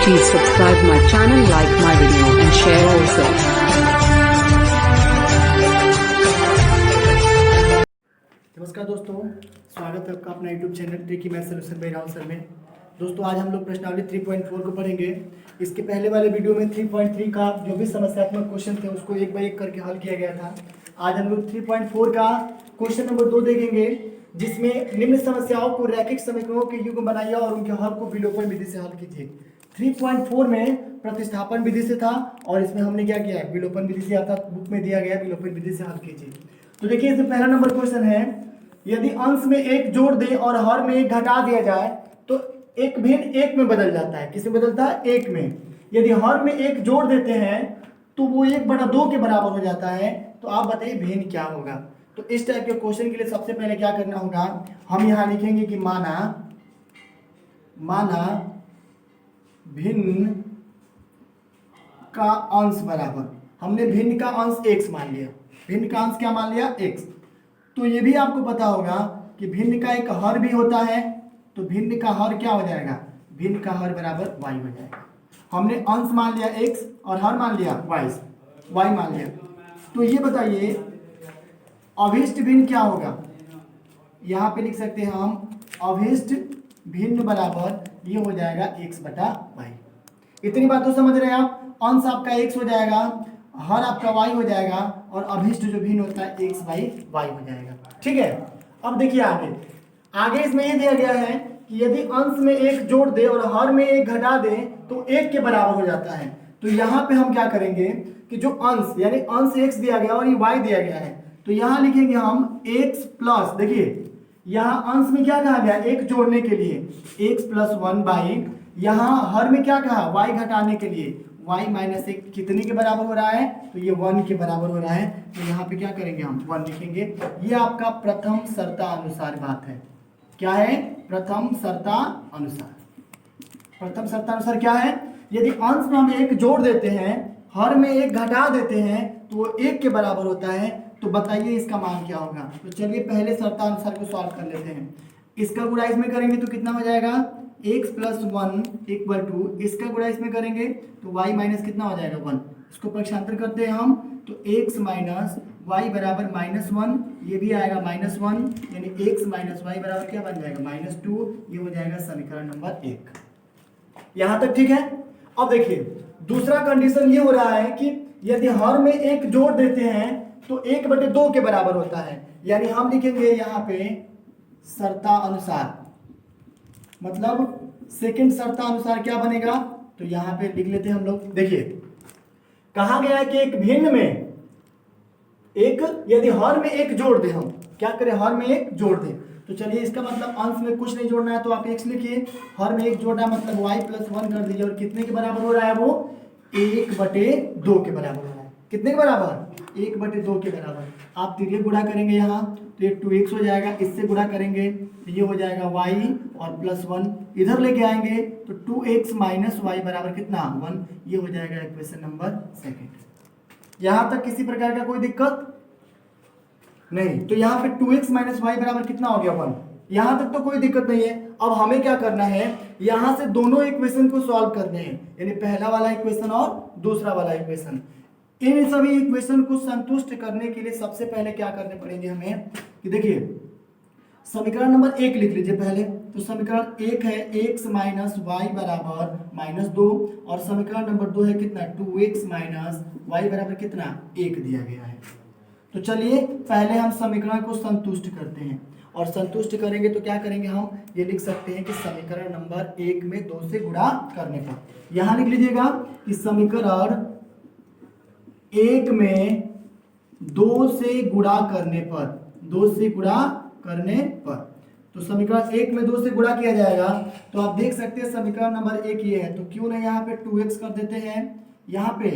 Please subscribe my channel, like my video and share also. नमस्कार दोस्तों, स्वागत है आपका अपना YouTube channel tricky math solution bye Rahul sir में। दोस्तों आज हम लोग प्रश्नावली 3.4 को पढ़ेंगे। इसके पहले वाले वीडियो में 3.3 का जो भी समस्यात्मक क्वेश्चन थे उसको एक बाय एक करके हल किया गया था। आज हम लोग 3.4 का क्वेश्चन नंबर 2 देखेंगे, जिसमें निम्न समस्याओं को रैखिक समीकरणों के युग्म बनाइए और उनके हल को विलोपन विधि से हल कीजिए। 3.4 में प्रतिस्थापन विधि से था और इसमें हमने क्या किया है, विलोपन विधि से आता बुक में दिया गया, विलोपन विधि से हल कीजिए। तो देखिए इसमें पहला नंबर क्वेश्चन है, यदि अंश में एक जोड़ दें और हर में एक घटा दिया जाए तो एक भिन्न एक में बदल जाता है। किसमें बदलता है? एक में। यदि हर में एक जोड़ देते हैं तो वो 1/2 के बराबर हो जाता है। तो आप बताइए भिन्न क्या होगा। तो इस टाइप के क्वेश्चन के लिए सबसे पहले क्या करना होगा, हम यहाँ लिखेंगे कि माना भिन्न का अंश बराबर, हमने भिन्न का अंश x मान लिया। भिन्न का अंश क्या मान लिया? x। तो ये भी आपको पता होगा कि भिन्न का एक हर भी होता है, तो भिन्न का हर क्या हो जाएगा? भिन्न का हर बराबर y हो जाएगा। हमने अंश मान लिया x और हर मान लिया y मान लिया। तो ये बताइए अभिष्ट भिन्न क्या होगा? यहाँ पे लिख सकते हैं हम अभिष्ट भिन्न बराबर ये हो जाएगा x/y। इतनी बात तो समझ रहे हैं आप। अंश आपका x हो जाएगा, हर आपका y हो जाएगा और अभिष्ट जो भिन्न होता है x/y हो जाएगा। ठीक है। अब देखिए आगे इसमें ये दिया गया है कि यदि अंश में एक जोड़ दे और हर में एक घटा दे तो 1 के बराबर हो जाता है। तो यहाँ पे हम क्या करेंगे कि जो अंश यानी अंश x दिया गया और ये y दिया गया है, तो यहाँ लिखेंगे हम x प्लस, देखिए यहाँ अंश में क्या कहा गया? एक जोड़ने के लिए x + 1/, यहाँ हर में क्या कहा? y घटाने के लिए y - 1 कितने के बराबर हो रहा है? तो ये 1 के बराबर हो रहा है। तो यहाँ पे क्या करेंगे हम? 1 लिखेंगे। ये आपका प्रथम शर्तानुसार बात है। क्या है? प्रथम शर्तानुसार। प्रथम शर्तानुसार क्या है? यदि अंश में हम एक जोड़ देते हैं, हर में एक घटा देते हैं तो वो 1 के बराबर होता है। तो बताइए इसका मान क्या होगा। तो चलिए पहले शर्तानुसार को सॉल्व कर लेते हैं। इसका गुणा इसमें करेंगे तो कितना हो जाएगा? x + 1 = 2। इसका गुणा इसमें करेंगे तो y माइनस कितना हो जाएगा? 1। इसको पक्षांतर करते हैं हम तो x - y बराबर -1, ये भी आएगा -1, यानी x - y बराबर क्या बन जाएगा? -2। ये हो जाएगा समीकरण नंबर 1। यहाँ तक ठीक है। अब देखिए दूसरा कंडीशन ये हो रहा है कि यदि हर में एक जोड़ देते हैं तो 1/2 के बराबर होता है। यानी हम लिखेंगे यहाँ पे शर्तानुसार, मतलब सेकंड शर्तानुसार क्या बनेगा? तो यहाँ पे लिख लेते हैं हम लोग। देखिए कहा गया है कि एक भिन्न में एक, यदि हर में एक जोड़ दें, हम क्या करें? हर में एक जोड़ दें। तो चलिए इसका मतलब अंश में कुछ नहीं जोड़ना है तो आप x लिखिए। हर में एक जोड़ना मतलब y + 1 कर दीजिए और कितने के बराबर हो रहा है? वो 1/2 के बराबर हो रहा है। कितने के बराबर? 1/2 के बराबर। आप तिर्यक गुणा करेंगे यहाँ तो ये 2x हो जाएगा, इससे गुणा करेंगे तो ये हो जाएगा y और +1 इधर लेके आएंगे तो 2x - y बराबर कितना? 1। ये हो जाएगा इक्वेशन नंबर 2। यहाँ तक किसी प्रकार का कोई दिक्कत नहीं। तो यहाँ पे 2x - y बराबर कितना हो गया? 1। यहाँ तक तो कोई दिक्कत नहीं है। अब हमें क्या करना है, यहाँ से दोनों इक्वेशन को सॉल्व करने हैं, यानी पहला वाला इक्वेशन और दूसरा वाला इक्वेशन। इन सभी इक्वेशन को संतुष्ट करने के लिए सबसे पहले क्या करने पड़ेंगे हमें कि देखिए समीकरण नंबर 1 लिख लीजिए पहले। तो समीकरण 1 है x - y बराबर -2 और समीकरण नंबर 2 है कितना? 2x - y बराबर कितना? 1 दिया गया है। तो चलिए पहले हम समीकरण को संतुष्ट करते हैं और संतुष्ट करेंगे तो क्या करेंगे? हम ये लिख सकते हैं कि समीकरण नंबर 1 में 2 से गुणा करने पर, यहाँ लिख लीजिएगा कि समीकरण 1 में 2 से गुणा करने पर, 2 से गुणा करने पर, तो समीकरण 1 में 2 से गुणा किया जाएगा। तो आप देख सकते हैं समीकरण नंबर 1 ये है, तो क्यों नहीं यहाँ पे 2x कर देते हैं, यहाँ पे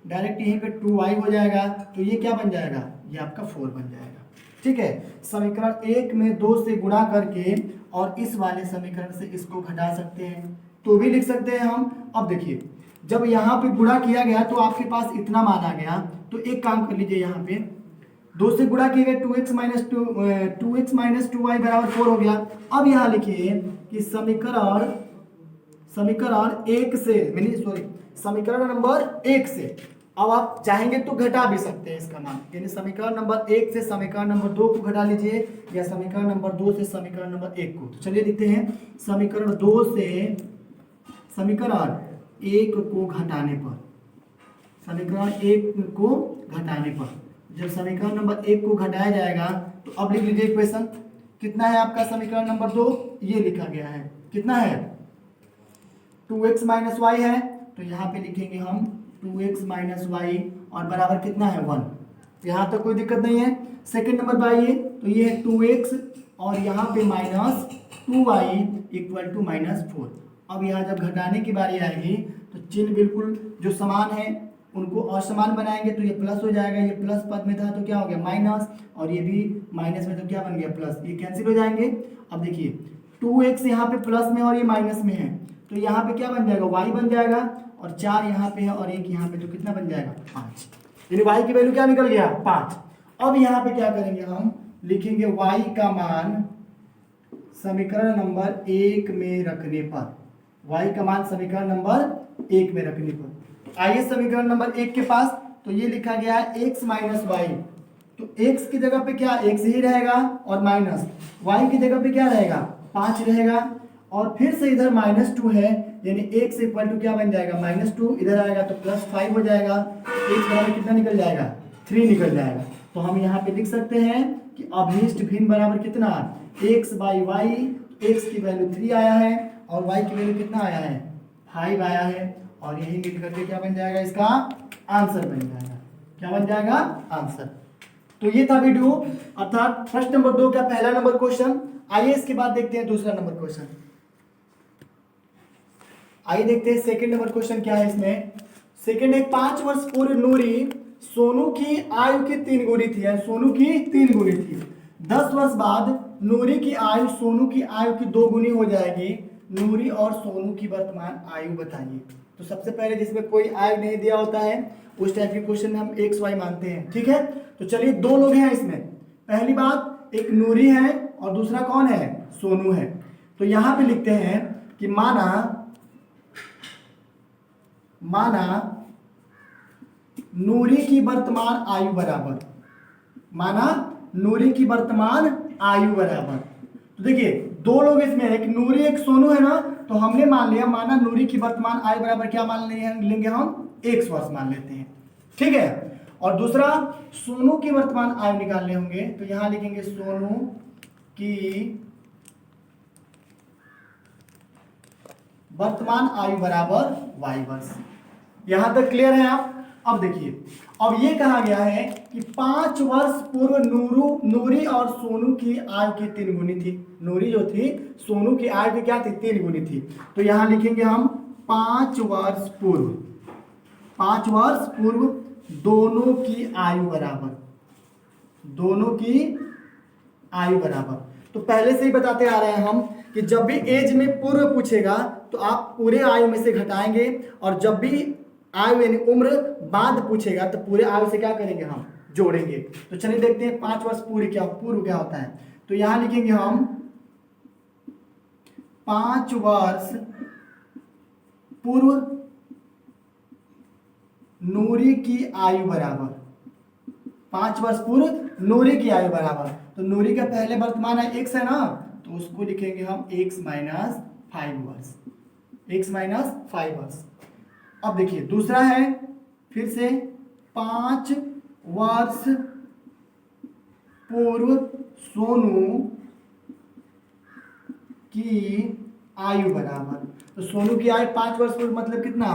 डायरेक्ट यहीं पे 2y हो जाएगा। तो ये क्या बन जाएगा? ये आपका 4 बन जाएगा। ठीक है। समीकरण 1 में 2 से गुणा करके और इस वाले समीकरण से इसको घटा सकते हैं तो भी लिख सकते हैं हम। अब देखिए जब यहाँ पे गुणा किया गया तो आपके पास इतना मान आ गया, तो एक काम कर लीजिए, यहाँ पे 2 से गुणा किए गए 2x - 2y बराबर 4 हो गया। अब यहाँ लिखिए कि समीकरण समीकरण एक से समीकरण नंबर एक से अब आप चाहेंगे तो घटा भी सकते हैं इसका मान, यानी समीकरण नंबर एक से समीकरण नंबर दो को घटा लीजिए या समीकरण नंबर दो से समीकरण नंबर एक को। तो चलिए देखते हैं समीकरण दो से समीकरण एक को घटाने पर, समीकरण एक को घटाने पर जब समीकरण नंबर एक को घटाया जाएगा तो अब लिख लीजिए इक्वेशन। कितना है आपका समीकरण नंबर दो, ये लिखा गया है, कितना है 2x माइनस वाई है, तो यहाँ पे लिखेंगे हम 2x माइनस वाई और बराबर कितना है 1। यहाँ तक कोई दिक्कत नहीं है। सेकंड नंबर पर आइए, तो ये है 2x और यहाँ पे minus 2y equal to minus 4। अब यहाँ जब घटाने की बारी आएगी तो चिन्ह बिल्कुल जो समान है उनको असमान बनाएंगे, तो ये प्लस हो जाएगा, ये प्लस पद में था तो क्या हो गया माइनस, और ये भी माइनस में तो क्या बन गया प्लस, ये कैंसिल हो जाएंगे। अब देखिए 2x यहाँ पे प्लस में और ये माइनस में है, तो यहाँ पे क्या बन जाएगा y बन जाएगा, और 4 यहाँ पे है और 1 यहाँ पे, तो कितना बन जाएगा 5, यानी y की वैल्यू क्या निकल गया 5। अब यहाँ पे क्या करेंगे हम, लिखेंगे y का मान समीकरण नंबर एक में रखने पर, y का मान समीकरण नंबर एक में रखने पर। आइए समीकरण नंबर एक के पास, तो ये लिखा गया है x माइनस वाई, तो x की जगह पे क्या x ही रहेगा और माइनस y की जगह पे क्या रहेगा 5 रहेगा, और फिर से इधर -2 है, यानी x इक्वल टू क्या बन जाएगा -2, इधर आएगा तो +5 हो जाएगा, x बराबर कितना निकल जाएगा 3 निकल जाएगा। तो हम यहाँ पे लिख सकते हैं कि अभीष्ट भिन्न बराबर कितना x बाई वाई, x की वैल्यू 3 आया है और y की वैल्यू कितना आया है 5 आया है, और यही मिल करके क्या बन जाएगा इसका आंसर बन जाएगा, क्या बन जाएगा आंसर। तो ये था वीडियो, अर्थात प्रश्न नंबर 2 का पहला नंबर क्वेश्चन। आइए इसके बाद देखते हैं दूसरा नंबर क्वेश्चन। आइए देखते हैं सेकंड नंबर क्वेश्चन क्या है इसमें। सेकंड है 5 वर्ष पूर्व नूरी सोनू की आयु की 3 गुनी थी, सोनू की 3 गुनी थी। 10 वर्ष बाद नूरी की आयु सोनू की आयु की 2 गुनी हो जाएगी। नूरी और सोनू की वर्तमान आयु बताइए। तो सबसे पहले जिसमें कोई आयु नहीं दिया होता है उस टाइप के क्वेश्चन में हम एक्स वाई मानते हैं, ठीक है। तो चलिए 2 लोग हैं इसमें। पहली बात एक नूरी है और दूसरा कौन है सोनू है। तो यहां पे लिखते हैं कि माना नूरी की वर्तमान आयु बराबर, माना नूरी की वर्तमान आयु बराबर। तो देखिए 2 लोग इसमें, एक नूरी एक सोनू है ना, तो हमने मान लिया माना नूरी की वर्तमान आयु बराबर क्या मान लेंगे हम 1 वर्ष मान लेते हैं, ठीक है। और दूसरा सोनू की वर्तमान आयु निकालने होंगे, तो यहां लिखेंगे सोनू की वर्तमान आयु बराबर y वर्ष। यहां तक क्लियर है आप। अब देखिए, अब ये कहा गया है कि 5 वर्ष पूर्व नूरी और सोनू की आयु की 3 गुनी थी। नूरी जो थी सोनू की आयु की क्या थी 3 गुनी थी। तो यहां लिखेंगे हम 5 वर्ष पूर्व, 5 वर्ष पूर्व दोनों की आयु बराबर, दोनों की आयु बराबर। तो पहले से ही बताते आ रहे हैं हम कि जब भी एज में पूर्व पूछेगा तो आप पूरे आयु में से घटाएंगे, और जब भी आयु यानी उम्र बाद पूछेगा तो पूरे आयु से क्या करेंगे हम जोड़ेंगे। तो चलिए देखते हैं 5 वर्ष पूर्व क्या होता है। तो यहां लिखेंगे हम 5 वर्ष पूर्व नूरी की आयु बराबर, 5 वर्ष पूर्व नूरी की आयु बराबर। तो नूरी का पहले वर्तमान है x है ना, तो उसको लिखेंगे हम x माइनस 5 वर्ष, x माइनस 5 वर्ष। अब देखिए दूसरा है फिर से 5 वर्ष पूर्व सोनू की आयु बराबर। तो सोनू की आयु 5 वर्ष पूर्व मतलब कितना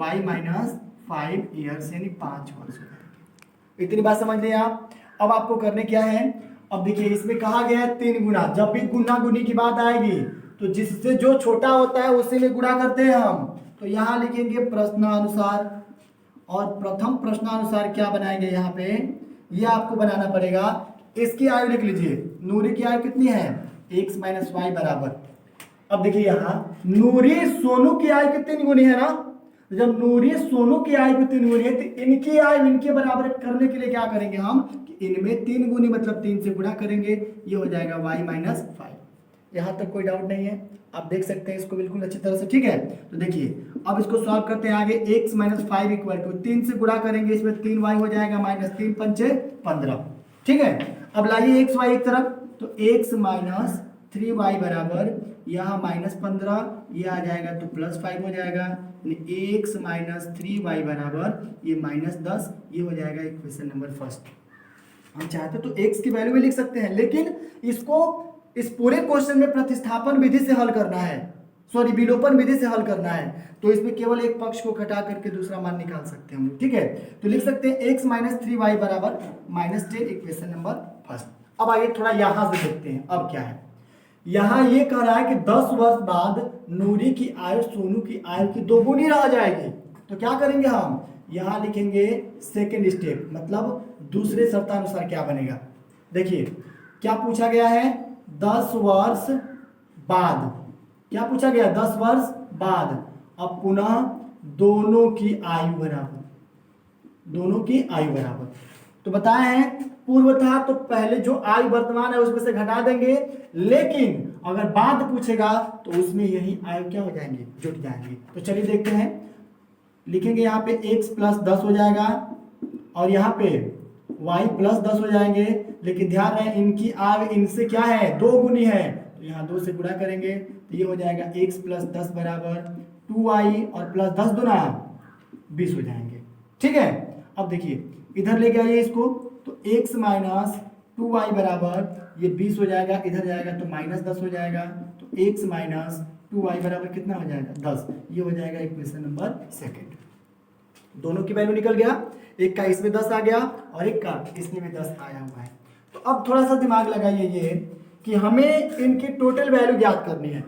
y माइनस 5 ईयर्स यानी 5 वर्ष। इतनी बात समझ लिया आप। अब आपको करने क्या है, अब देखिए इसमें कहा गया है 3 गुना। जब भी गुना गुनी की बात आएगी तो जिससे जो छोटा होता है उसी में गुणा करते हैं हम। तो यहाँ लिखेंगे प्रश्नानुसार, और प्रथम प्रश्नानुसार क्या बनाएंगे यहाँ पे, ये आपको बनाना पड़ेगा। इसकी आयु लिख लीजिए, नूरी की आयु कितनी है x माइनस वाई बराबर। अब देखिए यहाँ नूरी सोनू की आयु की 3 गुनी है ना, जब नूरी सोनू की आयु की 3 गुनी है तो इनकी आयु इनके बराबर करने के लिए क्या करेंगे हम कि इनमें 3 गुनी मतलब 3 से गुणा करेंगे, ये हो जाएगा y माइनस 5। यहाँ तक कोई डाउट नहीं है, आप देख सकते हैं इसको बिल्कुल अच्छी तरह से, ठीक है। तो देखिए अब इसको सॉल्व करते हैं आगे। x माइनस 5 इक्वल टू 3 से गुणा करेंगे, इसमें 3y हो जाएगा माइनस 3 पंचे 15, ठीक है। अब लाइए x y एक तरफ, तो x माइनस 3y बराबर यहाँ माइनस 15, ये आ जाएगा तो प्लस 5 हो जाएगा, x माइनस 3y बराबर ये माइनस 10, ये हो जाएगा इक्वेशन नंबर फर्स्ट। हम चाहते तो x की वैल्यू भी लिख सकते हैं, लेकिन इसको इस पूरे क्वेश्चन में प्रतिस्थापन विधि से हल करना है, सॉरी विलोपन विधि से हल करना है, तो इसमें केवल एक पक्ष को घटा करके दूसरा मान निकाल सकते हैं हम, ठीक है। तो लिख सकते हैं x माइनस 3y बराबर माइनस 10, इक्वेशन नंबर फर्स्ट। अब आइए थोड़ा यहाँ से देखते हैं अब क्या है। यहाँ ये कह रहा है कि 10 वर्ष बाद नूरी की आयु सोनू की आयु की दोगुनी रह जाएगी। तो क्या करेंगे हम, यहाँ लिखेंगे सेकेंड स्टेप, मतलब दूसरे शर्तानुसार क्या बनेगा। देखिए क्या पूछा गया है, 10 वर्ष बाद, क्या पूछा गया, 10 वर्ष बाद। अब पुनः दोनों की आयु बराबर, दोनों की आयु बराबर। तो बताया है पूर्वतः तो पहले जो आयु वर्तमान है उसमें से घटा देंगे, लेकिन अगर बाद पूछेगा तो उसमें यही आयु क्या हो जाएंगे, जुट जाएंगे। तो चलिए देखते हैं, लिखेंगे यहाँ पे x प्लस 10 हो जाएगा और यहाँ पे y प्लस 10 हो जाएंगे, लेकिन ध्यान रहे इनकी आयु इनसे क्या है, 2 गुनी है, तो यहाँ 2 से गुणा करेंगे तो ये हो जाएगा x प्लस 10 बराबर 2y और प्लस 10 दूना 20 हो जाएंगे, ठीक है। अब देखिए इधर लेके आइए इसको, तो x माइनस 2y बराबर ये 20 हो जाएगा, इधर जाएगा तो माइनस 10 हो जाएगा, तो x माइनस 2y बराबर कितना हो जाएगा, 10, ये हो जाएगा इक्वेशन नंबर सेकेंड। दोनों की वैल्यू निकल गया, एक का इसमें 10 आ गया और एक का इसमें भी 10 आया हुआ है। तो अब थोड़ा सा दिमाग लगाइए ये कि हमें इनकी टोटल वैल्यू ज्ञात करनी है।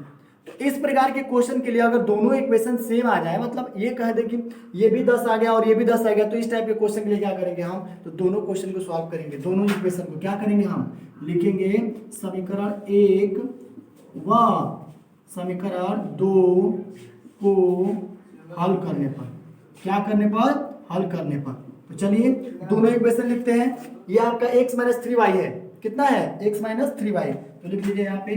तो इस प्रकार के क्वेश्चन के लिए अगर दोनों इक्वेशन सेम आ जाए, मतलब ये कह दे कि ये भी 10 आ गया और ये भी 10 आ गया, तो इस टाइप के क्वेश्चन के लिए क्या करेंगे हम, तो दोनों क्वेश्चन को सॉल्व करेंगे, दोनों इक्वेशन को क्या करेंगे हम, लिखेंगे समीकरण 1 व समीकरण 2 को हल करने पर, क्या करने पर, हल करने पर। तो चलिए दोनों इक्वेशन लिखते हैं। ये आपका x माइनस 3y है, कितना है, x माइनस 3y, तो लिख लीजिए यहाँ पे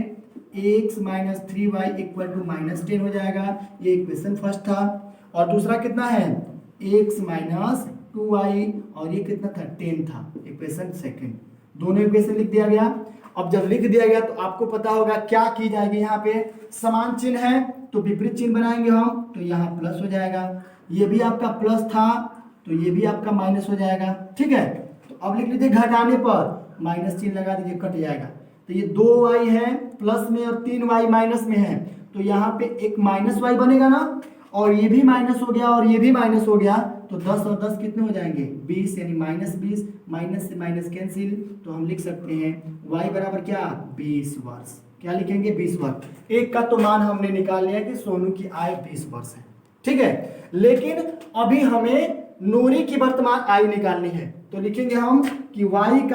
x minus 3y equal to minus 10 हो जाएगा, ये इक्वेशन फर्स्ट था। और दूसरा कितना है, x माइनस 2y और ये कितना था, 10 था, इक्वेशन सेकेंड। दोनों इक्वेशन लिख दिया गया। अब जब लिख दिया गया तो आपको पता होगा क्या की जाएगी, यहाँ पे समान चिन्ह है तो विपरीत चिन्ह बनाएंगे हम, तो यहाँ प्लस हो जाएगा, ये भी आपका प्लस था तो ये भी आपका माइनस हो जाएगा, ठीक है। तो अब लिख लीजिए घटाने पर माइनस चिन्ह लगा दीजिए, कट जाएगा। तो ये 2y है प्लस में और 3y माइनस में है, तो यहाँ पे एक माइनस y बनेगा ना, और ये भी माइनस हो गया और ये भी माइनस हो गया, तो 10 और 10 कितने हो जाएंगे, 20, यानी माइनस 20, माइनस से माइनस कैंसिल, तो हम लिख सकते हैं y बराबर क्या, 20 वर्ष। क्या लिखेंगे, 20 वर्ष। एक का तो मान हमने निकाल लिया कि सोनू की आयु 20 वर्ष है, ठीक है। लेकिन अभी हमें नूरी की वर्तमान आयु निकालनी है, तो लिखेंगे हम कि y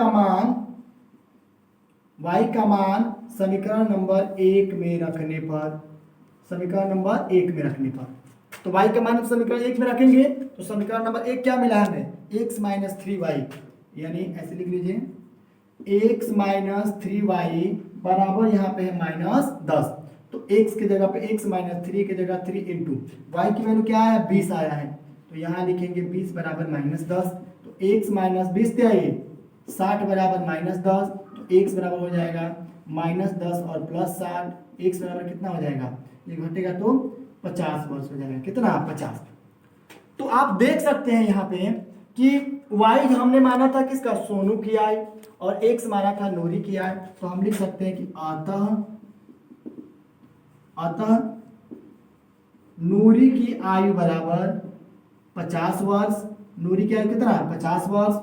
का मान समीकरण नंबर 1 में रखने पर, समीकरण नंबर 1 में रखने पर, तो y का मान समीकरण 1 में रखेंगे तो समीकरण नंबर 1 क्या मिला हमें, x माइनस 3y, यानी ऐसे लिख लीजिए x माइनस 3y बराबर यहाँ पे है माइनस 10, तो x की जगह पे x माइनस 3 की जगह 3 इंटू y की वैल्यू क्या है, 20 आया है, तो यहाँ लिखेंगे 20 बराबर माइनस 10, तो x माइनस 20 क्या है, 60 बराबर माइनस 10, तो x बराबर हो जाएगा माइनस 10 और प्लस 60, x बराबर कितना हो जाएगा, ये घटेगा तो 50 वर्ष हो जाएगा, कितना, 50। तो आप देख सकते हैं यहाँ पे कि y हमने माना था किसका, सोनू की आयु, और x माना था नूरी की आयु, तो हम लिख सकते हैं कि अतः नूरी की आयु बराबर 50 वर्ष, नूरी की आयु कितना, 50 वर्ष,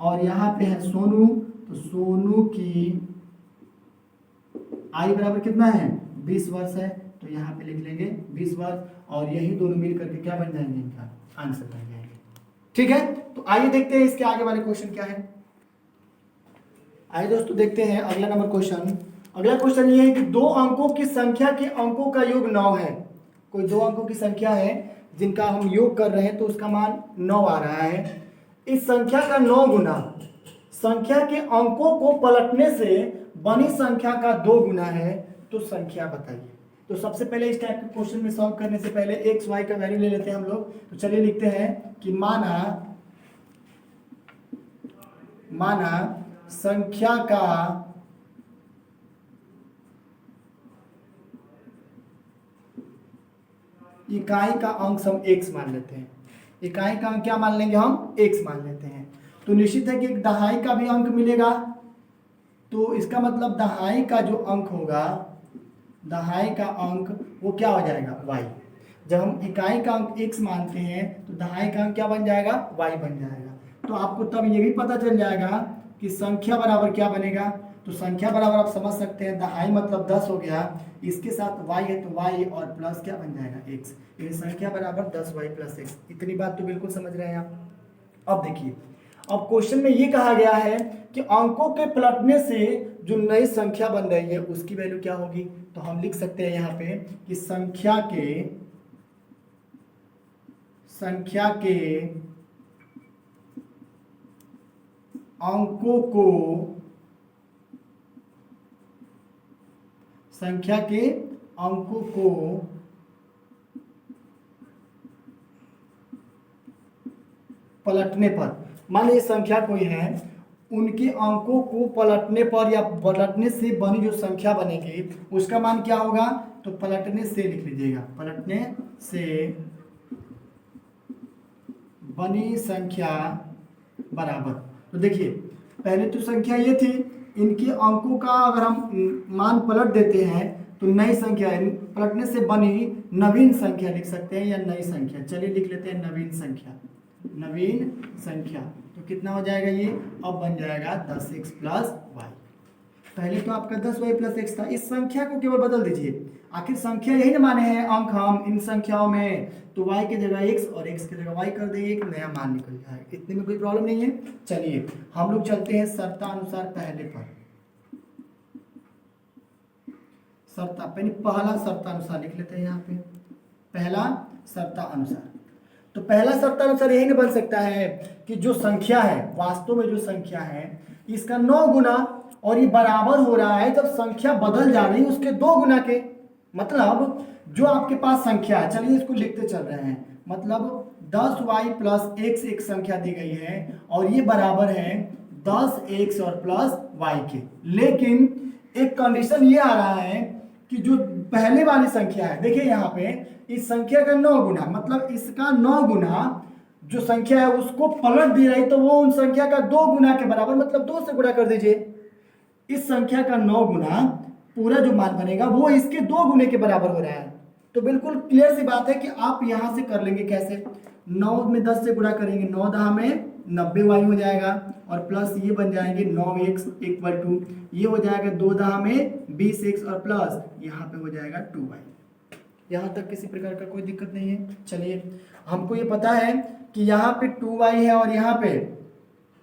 और यहाँ पे है सोनू, तो सोनू की आयु बराबर कितना है, 20 वर्ष है, तो यहाँ पे लिख लेंगे 20 वर्ष, और यही दोनों मिल करके क्या बन जाएंगे, इनका आंसर बन जाएंगे, ठीक है। तो आइए देखते हैं इसके आगे वाले क्वेश्चन क्या है। आइए दोस्तों देखते हैं अगला नंबर क्वेश्चन। अगला क्वेश्चन ये है कि 2 अंकों की संख्या के अंकों का योग 9 है। कोई 2 अंकों की संख्या है जिनका हम योग कर रहे हैं तो उसका मान 9 आ रहा है। इस संख्या का 9 गुना संख्या के अंकों को पलटने से बनी संख्या का 2 गुना है, तो संख्या बताइए। तो सबसे पहले इस टाइप के क्वेश्चन में सॉल्व करने से पहले एक्स वाई का वैल्यू ले लेते हैं हम लोग। तो चलिए लिखते हैं कि माना संख्या का इकाई का अंश हम x मान लेते हैं। इकाई का अंक क्या मान लेंगे हम? x मान लेते हैं। तो निश्चित है कि एक दहाई का भी अंक मिलेगा। तो इसका मतलब दहाई का जो अंक होगा, दहाई का अंक वो क्या हो जाएगा? y। जब हम इकाई का अंक x मानते हैं तो दहाई का अंक क्या बन जाएगा? y बन जाएगा। तो आपको तब ये भी पता चल जाएगा कि संख्या बराबर क्या बनेगा। तो संख्या बराबर आप समझ सकते हैं, दहाई मतलब 10 हो गया, इसके साथ y है तो y और प्लस क्या बन जाएगा? x। ये संख्या बराबर 10y प्लस x। इतनी बात तो बिल्कुल समझ रहे हैं आप। अब देखिए, अब क्वेश्चन में ये कहा गया है कि अंकों के पलटने से जो नई संख्या बन रही है उसकी वैल्यू क्या होगी। तो हम लिख सकते हैं यहाँ पे कि संख्या के अंकों को पलटने पर, मान लीजिए संख्या कोई है, उनके अंकों को पलटने पर या पलटने से बनी जो संख्या बनेगी उसका मान क्या होगा। तो पलटने से लिख लीजिएगा, पलटने से बनी संख्या बराबर। तो देखिए, पहले तो संख्या ये थी, इनके अंकों का अगर हम मान पलट देते हैं तो नई संख्या, पलटने से बनी नवीन संख्या लिख सकते हैं या नई संख्या। चलिए लिख लेते हैं नवीन संख्या। तो कितना हो जाएगा ये? अब बन जाएगा 10x प्लस वाई। पहले तो आपका 10y प्लस x था, इस संख्या को केवल बदल दीजिए। आखिर संख्या यही ना माने हैं अंक हम इन संख्याओं में, तो y की जगह x और x की जगह y कर देंगे, एक नया मान निकल जाएगा। इतने में कोई प्रॉब्लम नहीं है। चलिए हम लोग चलते हैं शर्तानुसार पहले पर। पहला शर्तानुसार लिख लेते हैं यहाँ पे, पहला शर्तानुसार। तो पहला शर्तानुसार यही नहीं बन सकता है कि जो संख्या है, वास्तव में जो संख्या है इसका 9 गुना, और ये बराबर हो रहा है जब संख्या बदल जा रही है उसके 2 गुना के। मतलब जो आपके पास संख्या है, चलिए इसको लिखते चल रहे हैं, मतलब 10y प्लस x एक संख्या दी गई है और ये बराबर है 10x और प्लस y के। लेकिन एक कंडीशन ये आ रहा है कि जो पहले वाली संख्या है, देखिए यहाँ पे इस संख्या का 9 गुना, मतलब इसका 9 गुना जो संख्या है उसको पलट दी रही तो वो उन संख्या का 2 गुना के बराबर, मतलब 2 से गुणा कर दीजिए। इस संख्या का 9 गुना पूरा जो मान बनेगा वो इसके 2 गुने के बराबर हो रहा है। तो बिल्कुल क्लियर सी बात है कि आप यहां से कर लेंगे कैसे, 9 में 10 से गुणा करेंगे, 9 दहा में 90y हो जाएगा, और प्लस ये बन जाएंगे 9x इक्वल टू ये हो जाएगा 2 दहा में 20x और प्लस यहाँ पे हो जाएगा 2y। यहाँ तक किसी प्रकार का कोई दिक्कत नहीं है। चलिए हमको ये पता है कि यहाँ पे 2y है और यहाँ पे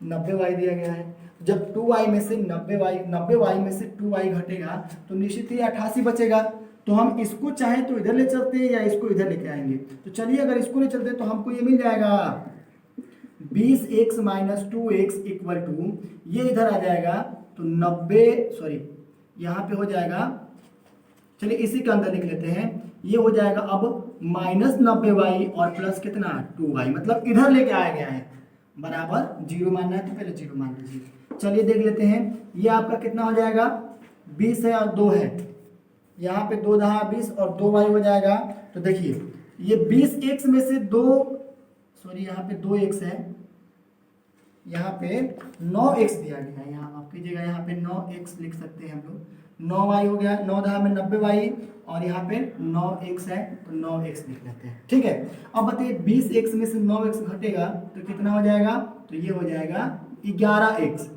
90y दिया गया है। जब 2y में से 90y में से 2y घटेगा तो निश्चित ही 88 बचेगा। तो हम इसको चाहे तो इधर ले चलते हैं या इसको इधर लेके आएंगे। तो चलिए अगर इसको ले चलते हैं तो हमको ये मिल जाएगा 20x minus 2x equal to ये इधर आ जाएगा तो 90, सॉरी यहाँ पे हो जाएगा, चलिए इसी के अंदर लिख लेते हैं, ये हो जाएगा अब माइनस 90y और प्लस कितना 2y, मतलब इधर लेके आया गया है, बराबर 0 मानना है तो पहले 0 मान लीजिए। चलिए देख लेते हैं ये आपका कितना हो जाएगा, 20 है और 2 है, यहाँ पे 2 दहा 20 और 2y हो जाएगा। तो देखिए ये 20x में से 2, सॉरी यहाँ पे 2x है, यहाँ पे 9x दिया गया है, यहाँ माफ कीजिएगा, यहाँ पे 9x लिख सकते हैं हम लोग, 9y हो गया, 9 दहा में 90y और यहाँ पे 9x है तो 9x लिख लेते हैं। ठीक है, अब बताइए 20x में से 9x घटेगा तो कितना हो जाएगा, तो ये हो जाएगा 11x,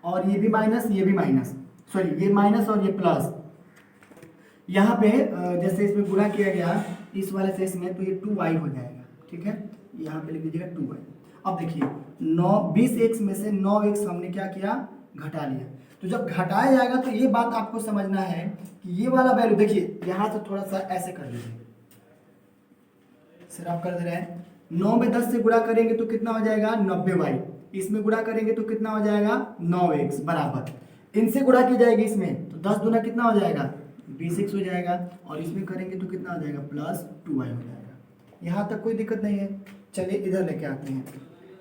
और ये भी माइनस, सॉरी ये माइनस और ये प्लस, यहाँ पे जैसे इसमें गुणा किया गया इस वाले से इसमें, तो ये 2y हो जाएगा। ठीक है, यहाँ पे लिख दीजिएगा 2y। अब देखिए 20x में से 9x हमने क्या किया, घटा लिया। तो जब घटाया जाएगा तो ये बात आपको समझना है कि ये वाला वैल्यू, देखिए यहाँ से थोड़ा सा ऐसे कर लीजिए, सिर्फ आप कर दे रहे हैं, 9 में 10 से गुणा करेंगे तो कितना हो जाएगा 90y, इसमें गुणा करेंगे तो कितना हो जाएगा 9x बराबर, इनसे गुणा की जाएगी इसमें तो 10 दूना कितना हो जाएगा b6 हो जाएगा, और इसमें करेंगे तो कितना हो जाएगा प्लस 2y हो जाएगा। यहाँ तक कोई दिक्कत नहीं है। चलिए इधर लेके आते हैं,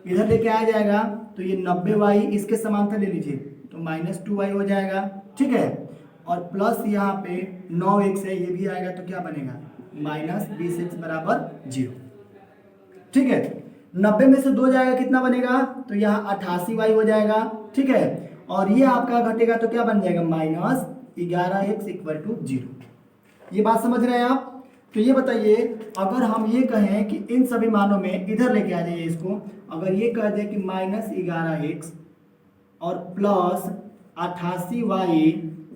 इधर लेके आ जाएगा तो ये 90y इसके समांतर ले लीजिए तो माइनस 2y हो जाएगा, ठीक है, और प्लस यहाँ पे 9x है, ये भी आएगा तो क्या बनेगा माइनस b6 बराबर 0, ठीक है। 90 में से 2 जाएगा कितना बनेगा, तो यहाँ 88y हो जाएगा, ठीक है, और ये आपका घटेगा तो क्या बन जाएगा माइनस 11x इक्वल टू 0। ये बात समझ रहे हैं आप। तो ये बताइए अगर हम ये कहें कि इन सभी मानों में इधर लेके आ जाइए इसको, अगर ये कह दें कि माइनस 11x और प्लस 88y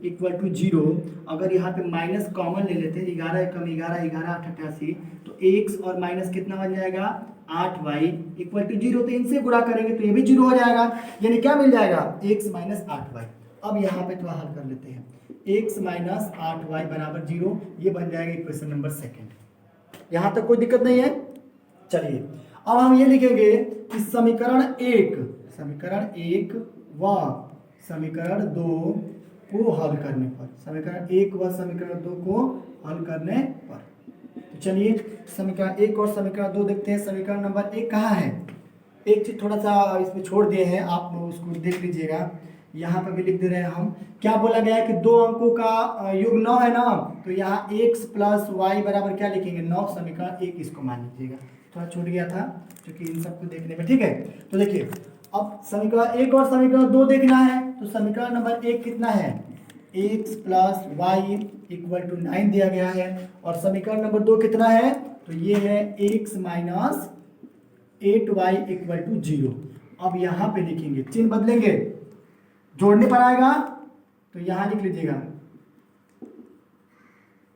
इक्वल टू 0, अगर यहाँ पे माइनस कॉमन ले लेते हैं 11 कम 11 11 88, तो x और माइनस कितना बन जाएगा 8y इक्वल टू 0, तो इनसे गुणा करेंगे तो ये भी 0 हो जाएगा, यानी क्या मिल जाएगा x माइनस 8y। अब यहाँ पे थोड़ा हल कर लेते हैं, x माइनस 8y बराबर 0, ये बन जाएगा इक्वेशन नंबर 2। यहाँ तक कोई दिक्कत नहीं है। चलिए अब हम ये लिखेंगे कि समीकरण 1 व समीकरण 2 को हल करने पर, समीकरण 1 व समीकरण 2 को हल करने पर, तो चलिए समीकरण 1 और समीकरण 2 देखते हैं। समीकरण नंबर 1 कहाँ है, एक चीज थोड़ा सा इसमें छोड़ दिए हैं, आप उसको देख लीजिएगा, यहाँ पे भी लिख दे रहे हैं हम। क्या बोला गया है कि 2 अंकों का योग 9 है ना, तो यहाँ x प्लस वाई बराबर क्या लिखेंगे 9, समीकरण 1 इसको मान लीजिएगा, थोड़ा छूट गया था क्योंकि इन सबको देखने में, ठीक है। तो देखिए अब समीकरण 1 और समीकरण 2 देखना है, तो समीकरण नंबर 1 कितना है x plus Y equal to 9 दिया गया है, और समीकरण नंबर 2 कितना है, तो ये है x minus 8y equal to 0। अब यहाँ पे लिखेंगे, चिन्ह बदलेंगे, जोड़ने पर आएगा तो यहाँ लिख लीजिएगा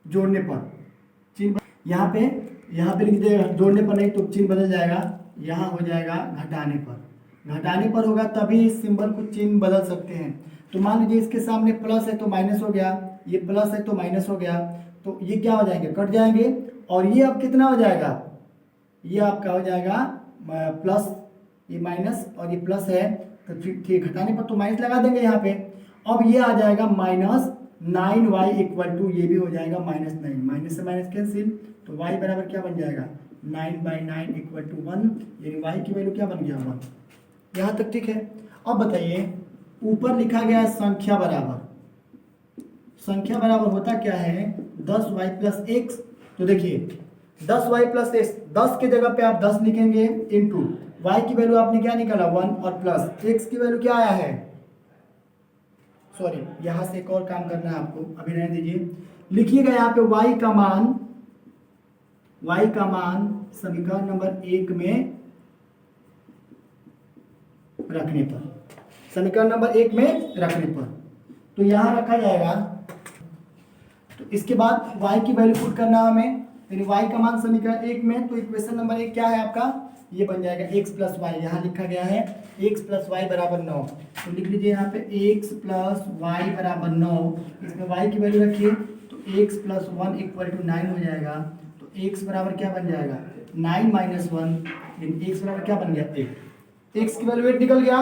जोड़ने पर चिन्ह, यहाँ पे लिख दीजिएगा, जोड़ने पर नहीं तो चिन्ह बदल जाएगा, यहाँ हो जाएगा घटाने पर होगा तभी इस सिंबल को चिन्ह बदल सकते हैं। तो मान लीजिए इसके सामने प्लस है तो माइनस हो गया, ये प्लस है तो माइनस हो गया, तो ये क्या हो जाएंगे कट जाएंगे, और ये अब कितना हो जाएगा, ये आपका हो जाएगा प्लस, ये माइनस और ये प्लस है, तो ठीक घटाने पर तो माइनस लगा देंगे यहाँ पे। अब ये आ जाएगा माइनस 9y इक्वल टू, ये भी हो जाएगा माइनस 9, माइनस से माइनस कैंसिल, तो y बराबर क्या बन जाएगा 9/9 इक्वल टू 1, यानी y की वैल्यू क्या बन गया 1। यहाँ तक ठीक है। अब बताइए ऊपर लिखा गया है संख्या बराबर होता क्या है 10y प्लस x, तो देखिए 10y प्लस x, 10 के जगह पे आप 10 लिखेंगे इंटू y की वैल्यू आपने क्या निकाला 1, और प्लस x की वैल्यू क्या आया है, सॉरी यहाँ से एक और काम करना है आपको, अभी रहने दीजिए, लिखिएगा यहाँ पे y का मान समीकरण नंबर 1 में रखने पर, समीकरण नंबर 1 में रखने पर, तो यहाँ रखा जाएगा। तो इसके बाद y की वैल्यू पुट करना हमें, यानी y का मान समीकरण 1 में, तो इक्वेशन नंबर 1 क्या है आपका, ये बन जाएगा x प्लस वाई, यहाँ लिखा गया है x प्लस वाई बराबर 9, तो लिख लीजिए यहाँ पे x प्लस वाई बराबर 9, इसमें y की वैल्यू रखिए, तो x प्लस 1 इक्वल टू 9 हो जाएगा, तो x बराबर क्या बन जाएगा 9 माइनस 1, x बराबर क्या बन गया 8, x की वैल्यू 8 निकल गया।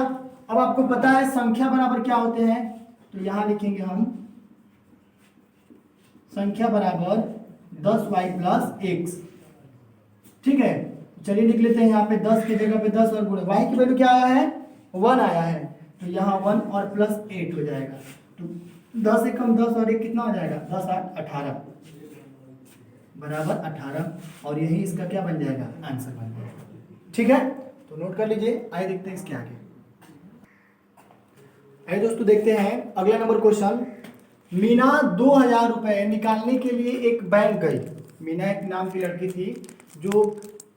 अब आपको पता है संख्या बराबर क्या होते हैं, तो यहाँ लिखेंगे हम संख्या बराबर 10y प्लस x, ठीक है। चलिए लिख लेते हैं यहाँ पे 10 की जगह पे 10 और गुणे, y की वैल्यू क्या आया है 1 आया है, तो यहाँ 1 और प्लस 8 हो जाएगा, तो 10 से कम 10 और 1 कितना हो जाएगा 10 8 18 बराबर 18, और यही इसका क्या बन जाएगा आंसर बन जाएगा, ठीक है। तो नोट कर लीजिए, आइए देखते हैं इसके आगे। आइए दोस्तों देखते हैं अगला नंबर क्वेश्चन। मीना 2000 रुपए निकालने के लिए एक बैंक गई। मीना एक नाम की लड़की थी जो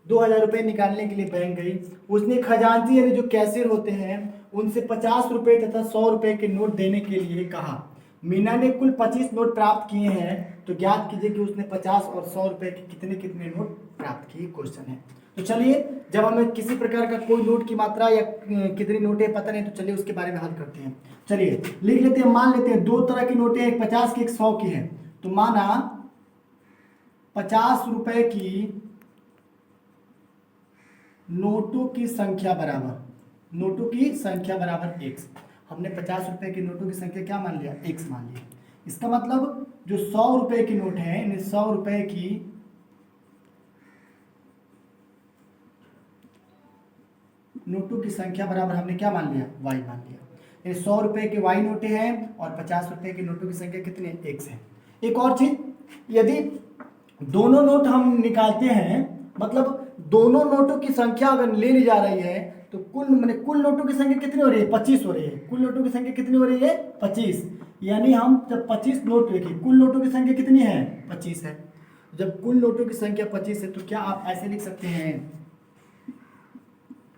2000 रुपए निकालने के लिए बैंक गई। उसने खजांची यानी जो कैशियर होते हैं उनसे 50 रुपए तथा 100 रुपए के नोट देने के लिए कहा। मीना ने कुल 25 नोट प्राप्त किए हैं, तो ज्ञात कीजिए कि उसने 50 और 100 रुपए के कितने कितने नोट प्राप्त किए, क्वेश्चन है। तो चलिए जब हमें किसी प्रकार का कोई नोट की मात्रा या कितनी नोटें पता नहीं, तो चलिए उसके बारे में हल करते हैं। चलिए लिख लेते हैं, मान लेते हैं 2 तरह की नोटें, एक 50 की एक 100 की है। तो माना 50 रुपए की नोटों की संख्या बराबर x। हमने 50 रुपए की नोटों की संख्या क्या मान लिया x मान लिया। इसका मतलब जो 100 रुपए की नोट है, इन 100 रुपए की नोटों की संख्या बराबर हमने क्या मान लिया, y मान लिया। ये 100 रुपए के y नोटें हैं और 50 रुपए की नोटों की संख्या कितनी है, x है। एक और चीज, यदि दोनों नोट हम निकालते हैं, मतलब दोनों नोटों की संख्या अगर ले ली जा रही है तो कुल नोटों की संख्या कितनी हो रही है, 25 हो रही है। कुल नोटों की संख्या कितनी हो रही है, 25। यानी हम जब 25 नोट देखिए, कुल नोटों की संख्या कितनी है, 25 है। जब कुल नोटों की संख्या 25 है तो क्या आप ऐसे लिख सकते हैं,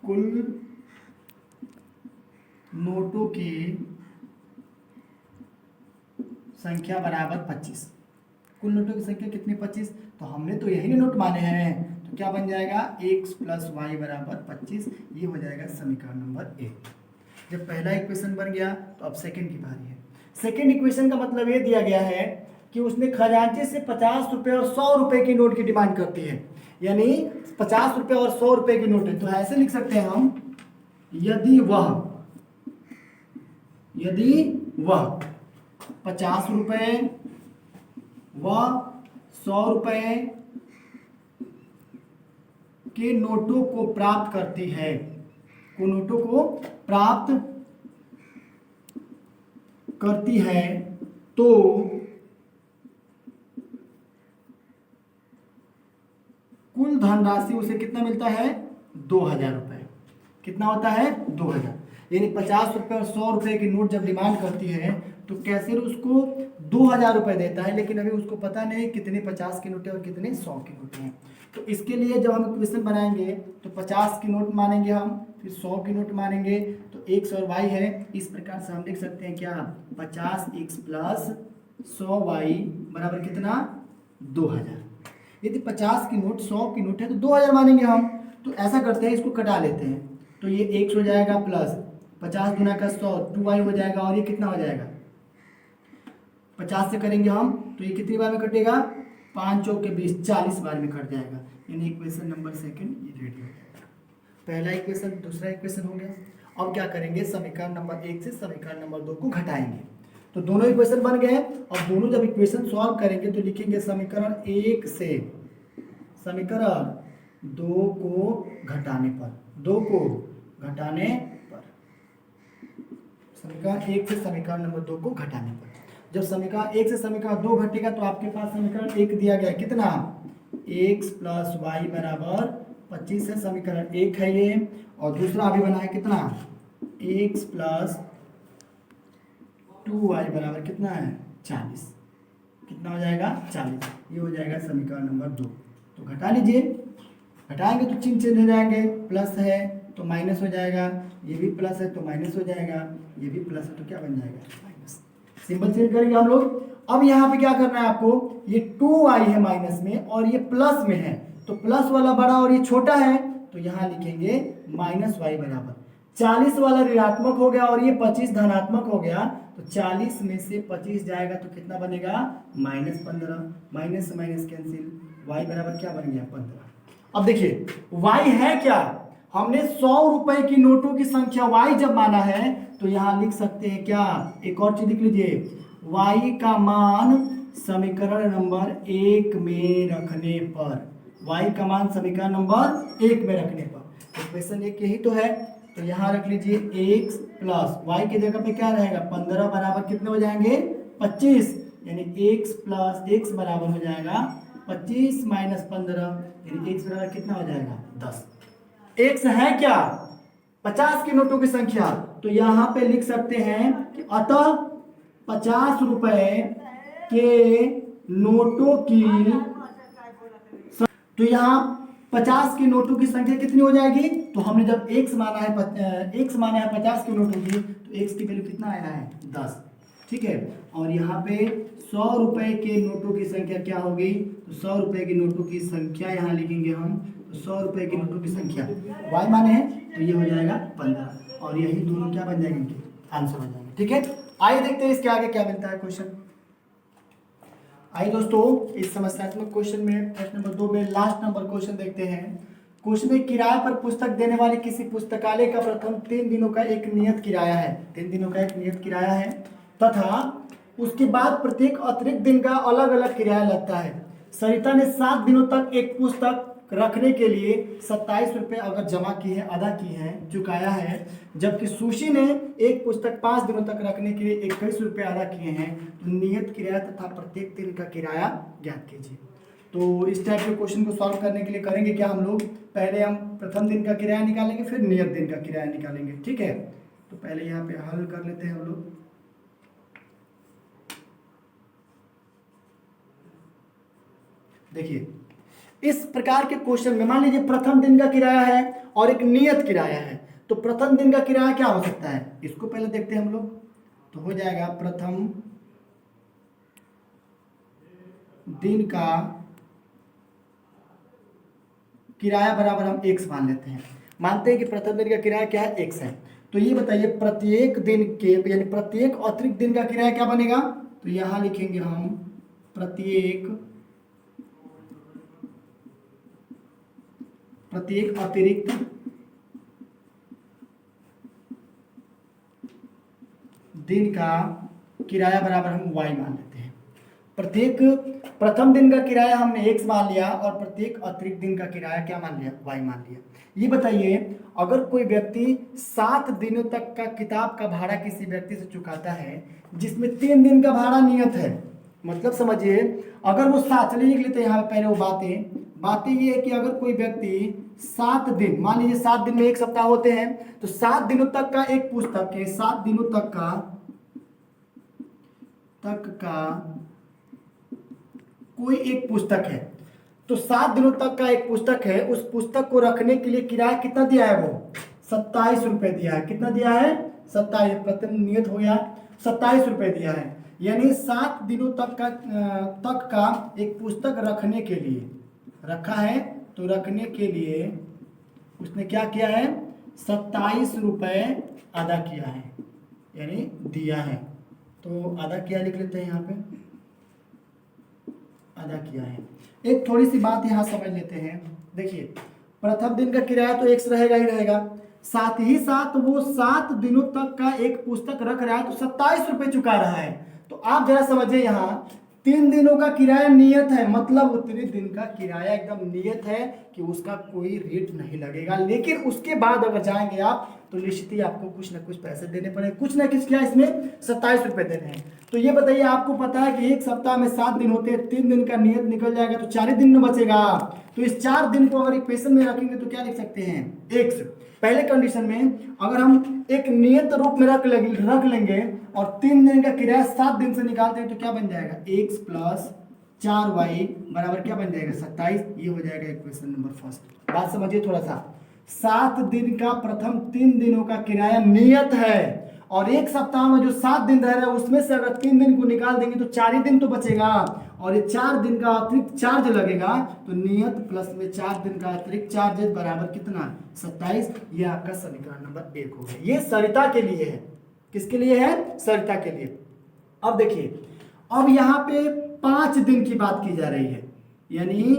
कुल नोटों की संख्या बराबर 25। कुल नोटों की संख्या कितनी, 25। तो हमने तो यही नोट माने हैं, तो क्या बन जाएगा, x प्लस वाई बराबर 25। ये हो जाएगा समीकरण नंबर 1। जब पहला इक्वेशन बन गया तो अब सेकंड की बारी है। सेकंड इक्वेशन का मतलब ये दिया गया है कि उसने खजांची से 50 रुपए और 100 रुपए की नोट की डिमांड करती है, यानी 50 रुपए और 100 रुपए की नोट है। तो ऐसे लिख सकते हैं हम, यदि वह 50 रुपए व 100 रुपए के नोटों को प्राप्त करती है, तो कुल धनराशि उसे कितना मिलता है, 2000 रुपए। कितना होता है, 2000। यानी 50 रुपए और 100 रुपए की नोट जब डिमांड करती है तो कैसे उसको 2000 रुपए देता है, लेकिन अभी उसको पता नहीं कितने 50 की नोटें और कितने 100 की नोटें हैं। तो इसके लिए जब हम इक्वेशन बनाएंगे तो 50 की नोट मानेंगे हम, फिर 100 की नोट मानेंगे, तो x और y है। इस प्रकार से हम लिख सकते हैं क्या, 50x प्लस 100y बराबर कितना, 2000। यदि 50 की नोट 100 की नोट है तो 2000 मानेंगे हम। तो ऐसा करते हैं, इसको कटा लेते हैं, तो ये x हो जाएगा प्लस 50 गुना का 100 2y हो जाएगा, और ये कितना हो जाएगा, 50 से करेंगे हम तो ये कितनी बार में कटेगा, 5 चौक के 20, 40 बार में कट जाएगा। यानी इक्वेशन नंबर सेकंड ये रेडी हो जाएगा। पहला इक्वेशन, दूसरा इक्वेशन हो गया। अब क्या करेंगे, समीकरण नंबर 1 से समीकरण नंबर 2 को घटाएंगे। तो दोनों इक्वेशन बन गए। अब दोनों जब इक्वेशन सॉल्व करेंगे तो लिखेंगे समीकरण 1 से समीकरण 2 को घटाने पर, समीकरण 1 से समीकरण नंबर 2 को घटाने पर। जब समीकरण 1 से समीकरण 2 घटेगा तो आपके पास समीकरण 1 दिया गया कितना, x प्लस वाई बराबर 25 है, समीकरण 1 है ये। और दूसरा अभी बना है कितना, x प्लस 2y बराबर कितना है, 40। कितना हो जाएगा, 40। ये हो जाएगा समीकरण नंबर 2। तो घटा लीजिए, घटाएंगे तो चिन्ह चेंज हो जाएंगे, प्लस है तो माइनस हो जाएगा, ये भी प्लस है तो माइनस हो जाएगा, ये भी प्लस है तो क्या बन जाएगा, माइनस। सिंबल चेंज करेंगे हम लोग। अब यहाँ पे क्या करना है आपको, ये 2y है माइनस में और ये प्लस में है, तो प्लस वाला बड़ा और ये छोटा है, तो यहाँ लिखेंगे माइनस वाई बराबर 40 वाला ऋणात्मक हो गया और ये 25 धनात्मक हो गया, तो 40 में से 25 जाएगा तो कितना बनेगा, -15। माइनस से माइनस कैंसिल, y बराबर क्या बन गया, 15। अब देखिए y है क्या, हमने 100 रुपए की नोटों की संख्या y जब माना है तो यहाँ लिख सकते हैं क्या, एक और चीज लिख लीजिए, y का मान समीकरण नंबर 1 में रखने पर, y का मान समीकरण नंबर 1 में रखने पर, इक्वेशन 1 यही तो है। तो यहाँ रख लीजिए x प्लस वाई की जगह पे क्या रहेगा, 15 बराबर कितने हो जाएंगे, 25। यानी x प्लस x बराबर हो जाएगा 25 माइनस 15, यानी x बराबर कितना हो जाएगा, 10। x है क्या, 50 की नोटों की संख्या, तो यहाँ पे लिख सकते हैं कि अतः 50 रुपए के नोटों की, तो यहाँ 50 की नोटों की संख्या कितनी हो जाएगी, तो हमने जब x माना है 50 की नोटों की, तो x की वैल्यू कितना आया है, 10। ठीक है, और यहाँ पे 100 रुपए के नोटों की संख्या क्या होगी, तो 100 रुपए की नोटों की संख्या यहाँ लिखेंगे हम, तो 100 रुपए की नोटों की संख्या y माने हैं तो ये हो जाएगा 15, और यही दोनों क्या बन जाएंगे, आंसर हो जाएंगे। ठीक है, आइए देखते हैं इसके आगे क्या मिलता है क्वेश्चन। आइए दोस्तों, इस समस्यात्मक क्वेश्चन में प्रश्न नंबर 2 में लास्ट नंबर क्वेश्चन देखते हैं। क्वेश्चन में किराए पर पुस्तक देने वाले किसी पुस्तकालय का प्रथम 3 दिनों का एक नियत किराया है, 3 दिनों का एक नियत किराया है, तथा उसके बाद प्रत्येक अतिरिक्त दिन का अलग अलग किराया लगता है। सरिता ने 7 दिनों तक एक पुस्तक रखने के लिए 27 रुपये अगर जमा की है, अदा की है, चुकाया है, जबकि सुशी ने एक पुस्तक 5 दिनों तक रखने के लिए 21 रुपये अदा किए हैं। तो नियत किराया तथा प्रत्येक दिन का किराया ज्ञात कीजिए। तो इस टाइप के क्वेश्चन को सॉल्व करने के लिए करेंगे क्या हम लोग, पहले हम प्रथम दिन का किराया निकालेंगे, फिर नियत दिन का किराया निकालेंगे। ठीक है, तो पहले यहाँ पे हल कर लेते हैं हम लोग। देखिए इस प्रकार के क्वेश्चन में मान लीजिए प्रथम दिन का किराया है और एक नियत किराया है, तो प्रथम दिन का किराया क्या हो सकता है, इसको पहले देखते हैं हम लोग। तो हो जाएगा प्रथम दिन का किराया बराबर हम x मान लेते हैं। मानते हैं कि प्रथम दिन का किराया क्या है, x है। तो ये बताइए प्रत्येक दिन के यानी प्रत्येक अतिरिक्त दिन का किराया क्या बनेगा, तो यहां लिखेंगे हम प्रत्येक अतिरिक्त दिन का किराया बराबर हम y मान लेते हैं। प्रत्येक प्रथम दिन का किराया हमने x मान लिया और प्रत्येक अतिरिक्त दिन का किराया क्या मान लिया, y मान लिया। ये बताइए अगर कोई व्यक्ति 7 दिनों तक का किताब का भाड़ा किसी व्यक्ति से चुकाता है जिसमें 3 दिन का भाड़ा नियत है, मतलब समझिए अगर वो 7, चलिए लिख लेते हैं यहाँ पहले वो बातें ये है कि अगर कोई व्यक्ति 7 दिन, मान लीजिए 7 दिन में एक सप्ताह होते हैं, तो 7 दिनों तक का एक पुस्तक है, 7 दिनों तक का कोई एक पुस्तक है, तो 7 दिनों तक का एक पुस्तक है, उस पुस्तक को रखने के लिए किराया कितना दिया है, वो 27 रुपए दिया है। कितना दिया है, 27, प्रथम नियत हो गया, 27 रुपए दिया है। यानी 7 दिनों तक का एक पुस्तक रखने के लिए रखा है, तो रखने के लिए उसने क्या किया है, 27 रुपए अदा किया है, यानी दिया है। तो अदा किया लिख लेते हैं यहाँ पे, अदा किया है। एक थोड़ी सी बात यहाँ समझ लेते हैं। देखिए प्रथम दिन का किराया तो x रहेगा ही रहेगा, साथ ही साथ वो 7 दिनों तक का एक पुस्तक रख रहा है, तो 27 रुपए चुका रहा है। तो आप जरा समझिए यहाँ 3 दिनों का किराया नियत है, मतलब उतने दिन का किराया एकदम नियत है कि उसका कोई रेट नहीं लगेगा। लेकिन उसके बाद अगर जाएंगे आप तो निश्चित ही आपको कुछ ना कुछ पैसे देने पड़ेंगे, कुछ ना कुछ क्या इसमें 27 रुपए देने हैं। तो ये बताइए आपको पता है कि एक सप्ताह में 7 दिन होते हैं, 3 दिन का नियत निकल जाएगा तो 4 ही दिन में बचेगा। तो इस 4 दिन को अगर इक्वेशन में रखेंगे तो क्या लिख सकते हैं, x। पहले कंडीशन में अगर हम एक नियत रूप में रख लेंगे और 3 दिन का किराया 7 दिन से निकालते हैं तो क्या बन जाएगा, x प्लस 4y बराबर क्या बन जाएगा, 27। ये हो जाएगा इक्वेशन नंबर फर्स्ट। बात समझिए थोड़ा सा, 7 दिन का प्रथम 3 दिनों का किराया नियत है और एक सप्ताह में जो 7 दिन रह रहा है उसमें से अगर 3 दिन को निकाल देंगे तो 4 ही दिन तो बचेगा, और ये 4 दिन का अतिरिक्त चार्ज लगेगा। तो नियत प्लस में 4 दिन का अतिरिक्त चार्ज बराबर कितना, 27। ये आपका समीकरण नंबर 1 हो गया। ये सरिता के लिए है, किसके लिए है, सरिता के लिए। अब देखिए अब यहाँ पे 5 दिन की बात की जा रही है, यानी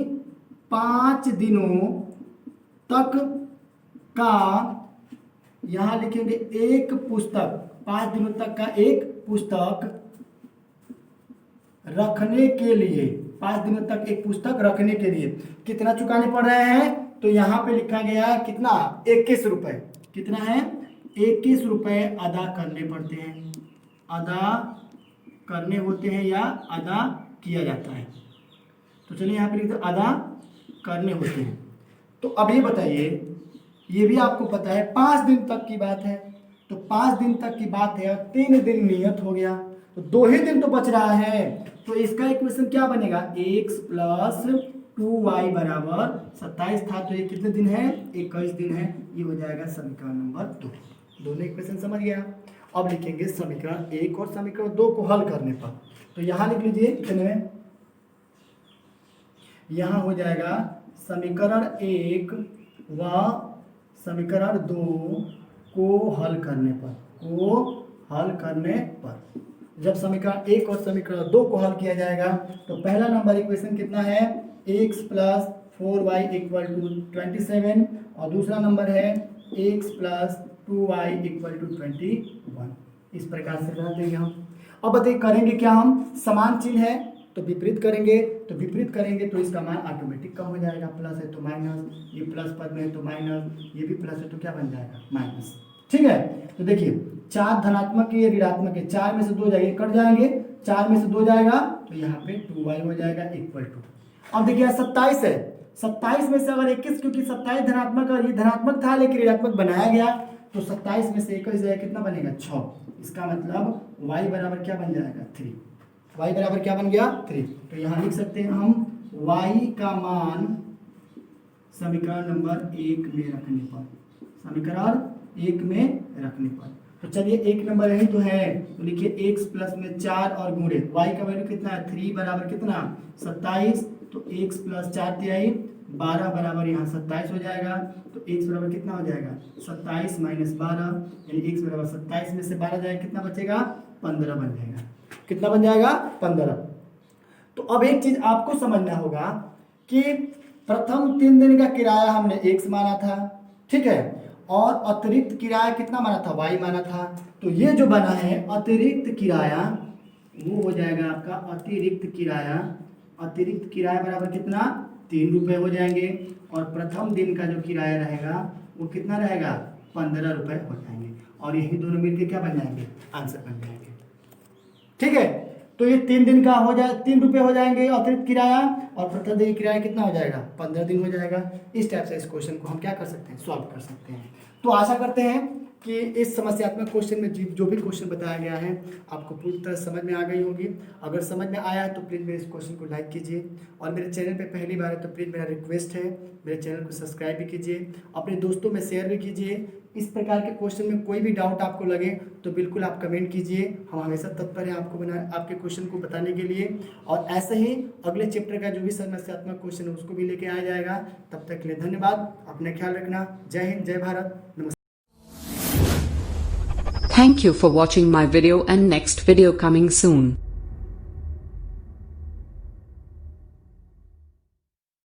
5 दिनों तक का, यहां लिखेंगे एक पुस्तक, 5 दिनों तक का एक पुस्तक रखने के लिए, 5 दिनों तक एक पुस्तक रखने के लिए कितना चुकाने पड़ रहे हैं, तो यहां पे लिखा गया है कितना, 21 रुपए। कितना है, 21 रुपए अदा करने पड़ते हैं, अदा करने होते हैं या अदा किया जाता है। तो चलिए यहाँ पे लिखते हैं अदा करने होते हैं। तो अब ये बताइए, ये भी आपको पता है 5 दिन तक की बात है, तो 5 दिन तक की बात है और 3 दिन नियत हो गया, तो 2 ही दिन तो बच रहा है। तो इसका इक्वेशन क्या बनेगा, x प्लस 2y बराबर 27 था, तो ये कितने दिन है, 21 दिन है। ये हो जाएगा समीकरण नंबर 2। दोनों इक्वेशन समझ गया। अब लिखेंगे समीकरण 1 और समीकरण 2 को हल करने पर। तो यहाँ लिख लीजिए कितने में, यहाँ हो जाएगा समीकरण 1 व समीकरण 2 को हल करने पर, जब समीकरण 1 और समीकरण 2 को हल किया जाएगा तो पहला नंबर इक्वेशन कितना है, x plus 4y equal to 27, और दूसरा नंबर है x plus 2y equal to 21। इस प्रकार से बना देंगे हम। अब बताइए करेंगे क्या हम, समान चिन्ह है तो विपरीत करेंगे, तो विपरीत करेंगे तो इसका मान ऑटोमेटिक कम हो जाएगा, प्लस है तो माइनस, ये प्लस पद में है तो माइनस, ये भी प्लस है तो क्या बन जाएगा माइनस। ठीक है, तो देखिए 4 धनात्मक है, ये ऋणात्मक है, 4 में से 2 जाएंगे, कट जाएंगे, 4 में से 2 जाएगा तो यहाँ पे 2y हो जाएगा इक्वल टू। अब देखिए 27 है, 27 में से अगर 21, क्योंकि 27 धनात्मक और ये धनात्मक था लेकिन ऋणात्मक बनाया गया, तो 27 में से 21 जाएगा, कितना बनेगा 6। इसका मतलब y बराबर क्या बन जाएगा 3, y बराबर क्या बन गया 3। तो यहाँ लिख सकते हैं हम y का मान समीकरण नंबर 1 में रखने पर, समीकरण 1 में रखने पर, तो चलिए 1 नंबर यही तो है, तो लिखिए x प्लस में 4 और गुणे y का वैल्यू कितना है 3 बराबर कितना 27, तो x प्लस 4 तिहाई 12 बराबर यहाँ 27 हो जाएगा, तो x बराबर कितना हो जाएगा 27 माइनस 12, यानी x बराबर 27 में से 12 जाएगा, कितना बचेगा 15 बन जाएगा, कितना बन जाएगा 15। तो अब एक चीज आपको समझना होगा कि प्रथम 3 दिन का किराया हमने x माना था, ठीक है, और अतिरिक्त किराया कितना माना था y माना था, तो ये जो बना है अतिरिक्त किराया वो हो जाएगा आपका अतिरिक्त किराया बराबर कितना 3 रुपये हो जाएंगे, और प्रथम दिन का जो किराया रहेगा वो कितना रहेगा 15 रुपये हो जाएंगे, और यही दोनों मिलकर क्या बन जाएंगे आंसर बन जाएंगे। ठीक है, तो ये 3 दिन का हो जाए 3 रुपये हो जाएंगे अतिरिक्त किराया, और प्रथम दिन किराया कितना हो जाएगा 15 दिन हो जाएगा। इस टाइप से इस क्वेश्चन को हम क्या कर सकते हैं सॉल्व कर सकते हैं। तो आशा करते हैं कि इस समस्यात्मक क्वेश्चन में जो भी क्वेश्चन बताया गया है आपको पूरी तरह समझ में आ गई होगी। अगर समझ में आया है तो प्लीज़ मेरे इस क्वेश्चन को लाइक कीजिए, और मेरे चैनल पे पहली बार है तो प्लीज़ मेरा रिक्वेस्ट है मेरे चैनल को सब्सक्राइब भी कीजिए, अपने दोस्तों में शेयर भी कीजिए। इस प्रकार के क्वेश्चन में कोई भी डाउट आपको लगे तो बिल्कुल आप कमेंट कीजिए, हम हमेशा तत्पर हैं आपके क्वेश्चन को बताने के लिए, और ऐसे ही अगले चैप्टर का जो भी समस्यात्मक क्वेश्चन है उसको भी लेके आया जाएगा। तब तक के लिए धन्यवाद, अपना ख्याल रखना। जय हिंद, जय भारत, नमस्कार। Thank you for watching my video, and next video coming soon.